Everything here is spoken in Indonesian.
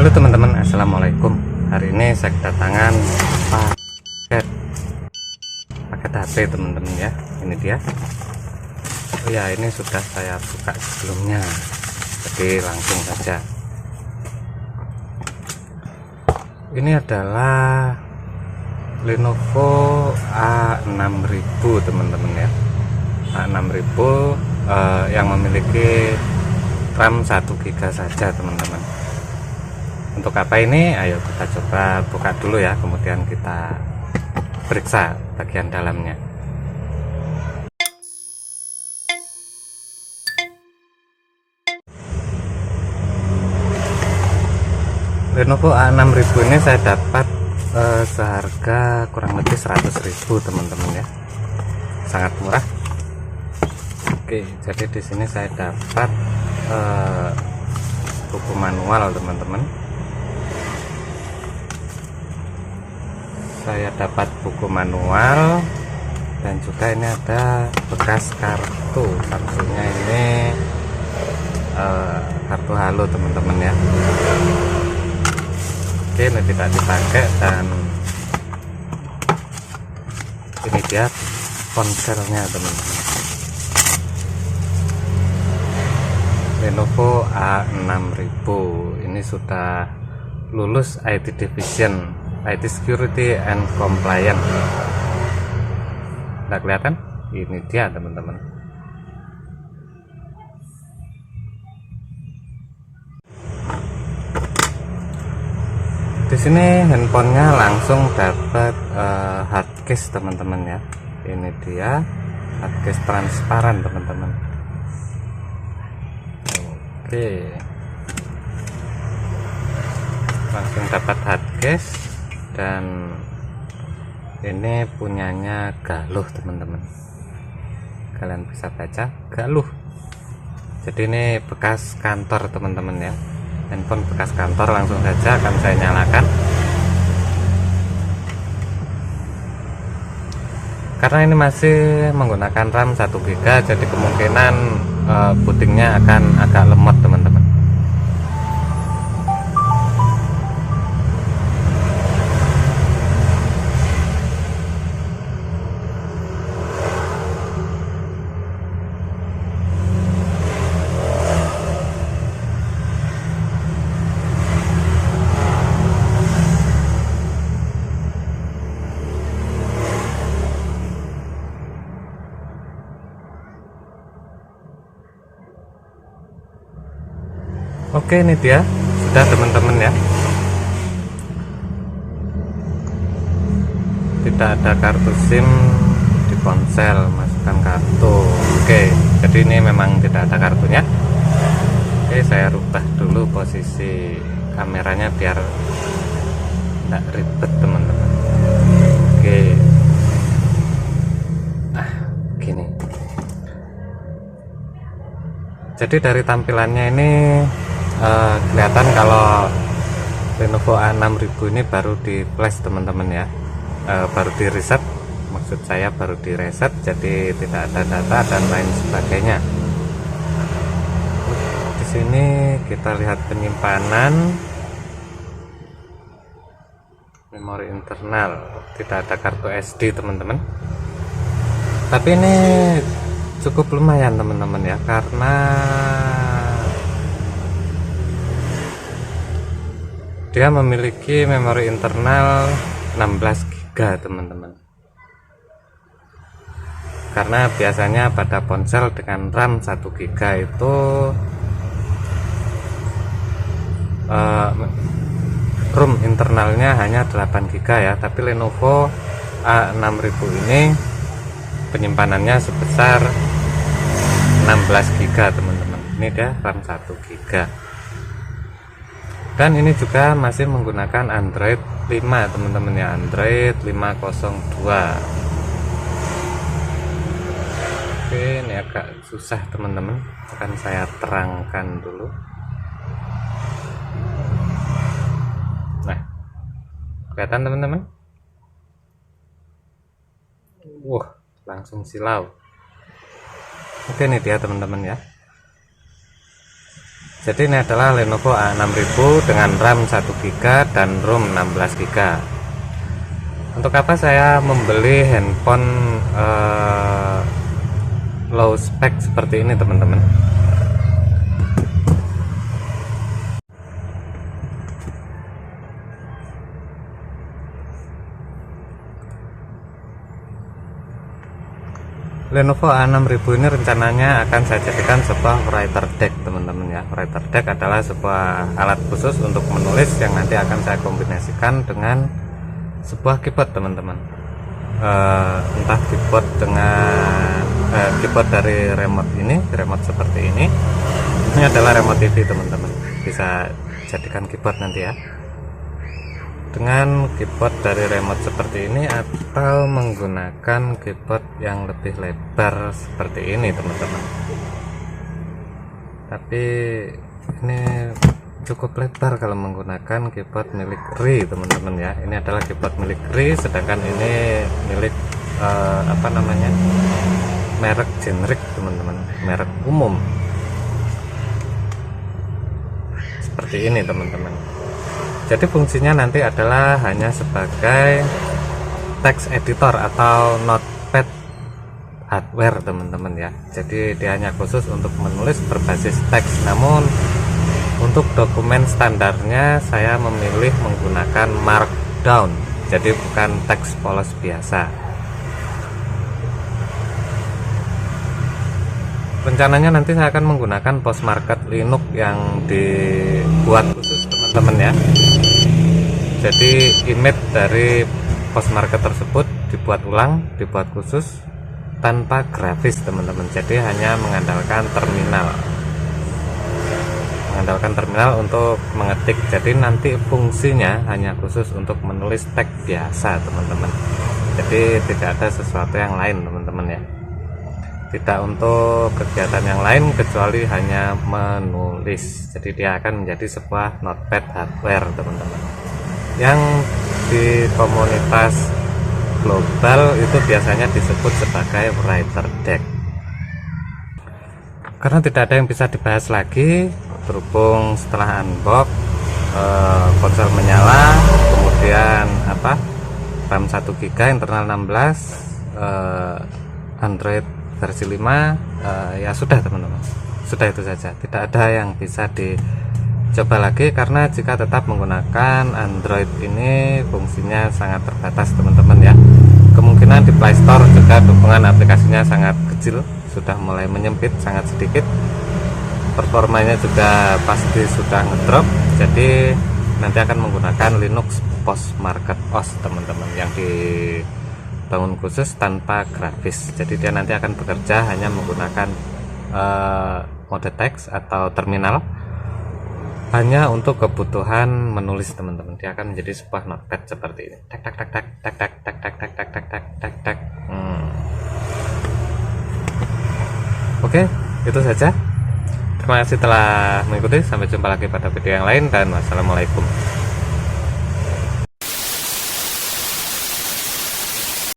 Halo teman-teman, assalamualaikum. Hari ini saya kedatangan paket HP teman-teman ya. Ini dia. Oh ya, ini sudah saya buka sebelumnya, jadi langsung saja. Ini adalah Lenovo A6000 teman-teman ya. A6000 yang memiliki RAM 1GB saja teman-teman. Untuk apa ini? Ayo kita coba buka dulu ya, kemudian kita periksa bagian dalamnya. Lenovo A6000 ini saya dapat seharga kurang lebih 100.000 teman-teman ya, sangat murah. Oke, jadi di sini saya dapat buku manual teman-teman. Saya dapat buku manual dan juga ini ada bekas kartu. Kartunya ini kartu halo teman-teman ya. Oke, ini tidak dipakai dan ini dia ponselnya teman-teman. Lenovo A6000 ini sudah lulus IT Division IT Security and Compliance. Tidak kelihatan? Ini dia teman-teman. Di sini handphonenya langsung dapat hardcase teman-teman ya. Ini dia hardcase transparan teman-teman. Oke, langsung dapat hardcase. Dan ini punyanya Galuh teman-teman, kalian bisa baca Galuh. Jadi ini bekas kantor teman-teman ya, handphone bekas kantor. Langsung saja akan saya nyalakan karena ini masih menggunakan RAM 1GB, jadi kemungkinan bootingnya akan agak lemot teman-teman. Oke, ini dia sudah teman-teman ya. Tidak ada kartu SIM di ponsel, masukkan kartu. Oke, jadi ini memang tidak ada kartunya. Oke, saya rubah dulu posisi kameranya biar tidak ribet teman-teman. Oke, nah gini. Jadi dari tampilannya ini kelihatan kalau Lenovo A6000 ini baru di flash teman-teman ya, baru di reset, maksud saya baru di reset, jadi tidak ada data dan lain sebagainya. Di sini kita lihat penyimpanan, memori internal, tidak ada kartu SD teman-teman. Tapi ini cukup lumayan teman-teman ya, karena dia memiliki memori internal 16GB teman-teman. Karena biasanya pada ponsel dengan RAM 1GB itu ROM internalnya hanya 8GB ya, tapi Lenovo A6000 ini penyimpanannya sebesar 16GB teman-teman. Ini dia RAM 1GB. Dan ini juga masih menggunakan Android 5 teman-teman ya, Android 5.02. Oke, ini agak susah teman-teman, akan saya terangkan dulu. Nah, kelihatan teman-teman? Wah, langsung silau. Oke, ini dia teman-teman ya. Jadi ini adalah Lenovo A6000 dengan RAM 1GB dan ROM 16GB. Untuk apa saya membeli handphone low spec seperti ini, teman-teman? Lenovo A6000 ini rencananya akan saya jadikan sebuah writer deck, teman-teman ya. Writer deck adalah sebuah alat khusus untuk menulis yang nanti akan saya kombinasikan dengan sebuah keyboard, teman-teman. Entah keyboard dengan keyboard dari remote seperti ini. Ini adalah remote TV, teman-teman. Bisa jadikan keyboard nanti ya. Dengan keyboard dari remote seperti ini atau menggunakan keyboard yang lebih lebar seperti ini, teman-teman. Tapi ini cukup lebar kalau menggunakan keyboard milik RI, teman-teman ya. Ini adalah keyboard milik RI, sedangkan ini milik merek generik, teman-teman, merek umum seperti ini, teman-teman. Jadi fungsinya nanti adalah hanya sebagai text editor atau notepad hardware, teman-teman ya. Jadi dia hanya khusus untuk menulis berbasis teks. Namun untuk dokumen standarnya saya memilih menggunakan markdown. Jadi bukan teks polos biasa. Rencananya nanti saya akan menggunakan Postmarket Linux yang dibuat khusus, teman-teman ya. Jadi image dari Postmarket tersebut dibuat ulang, dibuat khusus tanpa grafis, teman-teman. Jadi hanya mengandalkan terminal untuk mengetik. Jadi nanti fungsinya hanya khusus untuk menulis teks biasa, teman-teman. Jadi tidak ada sesuatu yang lain, teman-teman ya. Tidak untuk kegiatan yang lain kecuali hanya menulis. Jadi dia akan menjadi sebuah notepad hardware, teman-teman, yang di komunitas global itu biasanya disebut sebagai writer deck. Karena tidak ada yang bisa dibahas lagi, berhubung setelah unbox ponsel menyala, kemudian RAM 1GB, internal 16, Android versi 5, ya sudah, teman-teman, sudah itu saja. Tidak ada yang bisa dicoba lagi, karena jika tetap menggunakan Android ini fungsinya sangat terbatas, teman-teman ya. Kemungkinan di Play Store juga dukungan aplikasinya sangat kecil, sudah mulai menyempit, sangat sedikit. Performanya juga pasti sudah ngedrop. Jadi nanti akan menggunakan Linux Postmarket OS, teman-teman, yang dibangun khusus tanpa grafis. Jadi dia nanti akan bekerja hanya menggunakan mode teks atau terminal, hanya untuk kebutuhan menulis, teman-teman. Dia akan menjadi sebuah notepad seperti ini. Tak tak tak tak tak tak tak tak tak tak tak tak tak tak. Oke, itu saja. Terima kasih telah mengikuti. Sampai jumpa lagi pada video yang lain, dan wassalamualaikum.